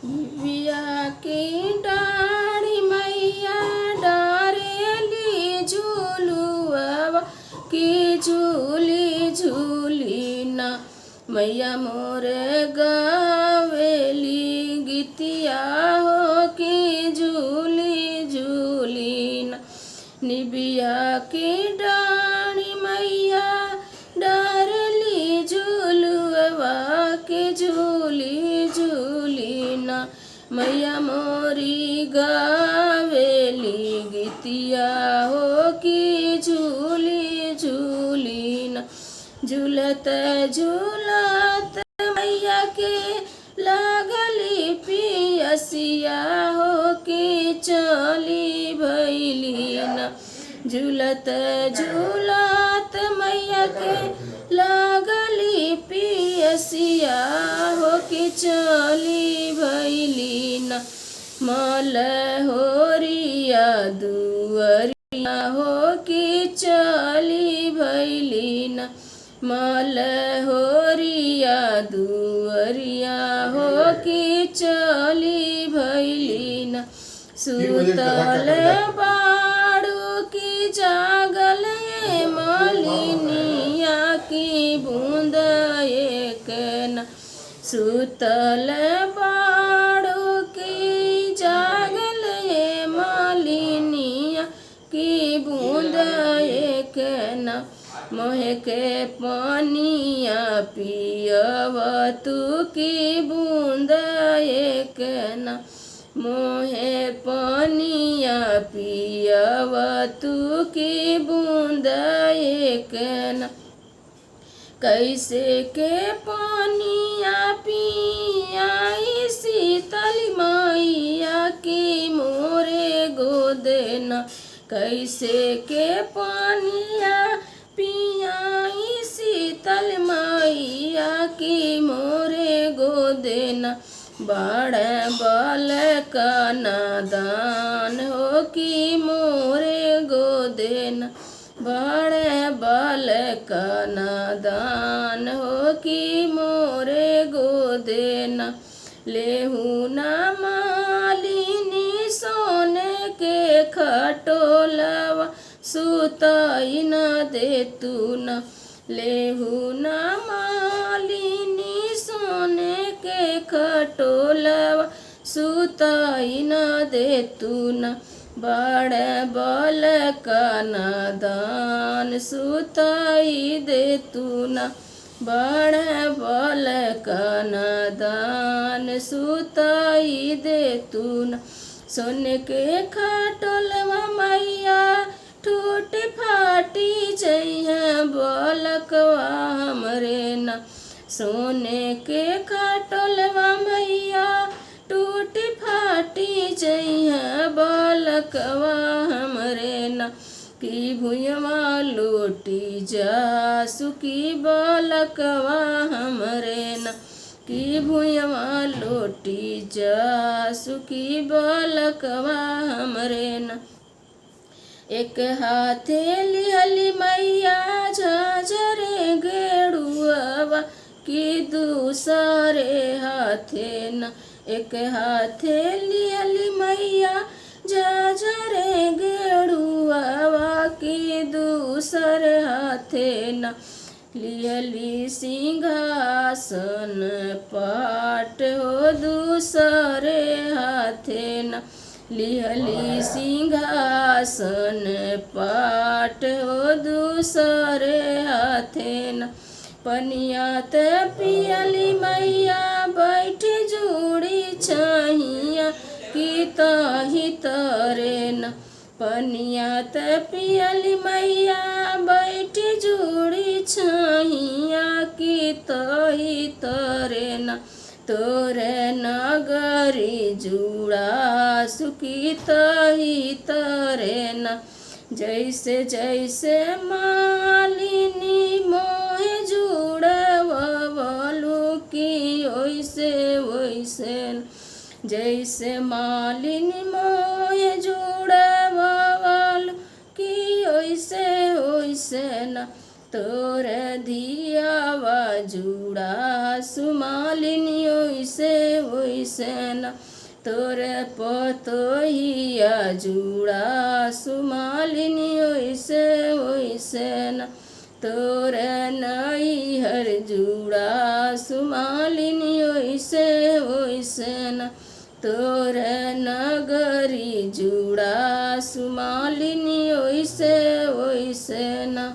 बिया की डाढ़ी मैया डारेली झूलुआ की झूली झूली ना। मैया मोरे गावेली गीतिया हो की झूली झूली ना। निबिया की डाढ़ी मैया डारली झूलुआ के झूली झूली ना। मैया मोरी गावेली गीतिया हो की झूली झूली ना। झूलत झूलत मैया के लागली पियसिया हो के चली भैली ना। झूलत झूलत मैया के लागली पियसिया हो के चली भैली ना। मल होरिया दुअरिया हो के चली भैली ना। मल होरिया दुअरिया हो के चली भैली ना। सुतल बाड़ू की जागल मालिनिया की बूंद एक ना। सुतल बाड़ू की जागल मालिनिया की बूंद एक ना। मोहे के पानिया पियव तू की बूंद एक ना। मोहे पानिया पियव तू की बूंद एक ना। कैसे के पानिया पियाई शीतल मैया की मोरे गोद ना। कैसे के पानिया पियाई शीतल मैया की मोरे गोद ना। बड़ बल का नादान हो की मोरे गोद ना। बड़ बल का नादान हो की मोरे गोद ना। लेहू ना मालिनी सोने के खटोलवा सुताई न दे तू ना। लेहू ना मालिनी सोने के खटोलवा सुताई न दे तू ना। बड़ बल का नादान सुताई दे तू ना। बड़ बल का नादान सुताई दे तू ना। सोने के खटोलवा मैया टूटी फाटी जइहा बलकवा हमरे ना। सोने के खटोलवा मैया टूटी फाटी जइहा बलकवा हमरे ना। की भुइयाँ लोटी जा सुखी बलकवा हमरे ना। की भुइयाँ लोटी जा सुखी बलकवा हमरे ना। एक हाथे लिहली मैया झाझरे गेड़ुआ की दूसरे हाथे ना। एक हाथे लिहली मैया झाझरे गेड़ुआ की दूसरे हाथे ना। लिहली सिंहासन पाट हो दूसरे हाथे ना। लिहली सिंहासन पाट हो दूसरे हाथे न। पनिया त पियली मैया बैठ जुड़ी छहिया की ताही तरे न। पनिया त पियली मैया बैठ जुड़ी छहिया की ताही तरे न। तोरे नगरी जुड़ा सुखी तही तरे न। जैसे जैसे मालिनी मोहे जुड़वलू की ओइसे ओइसे न। जैसे मालिनी मोहे जुड़वलू की ओइसे ओइसे न। तोर धियावा जुड़ा सुमालिनी ओइसे ओइसे ओइसे न तोरे पतोहिया जुड़ा सुमालिनी ओइसे ओइसे न तोरे नैहर जुड़ा सुमालिनी ओइसे ओइसे न तोरे नगरी जुड़ा सुमालिनी ओइसे ओइसे न।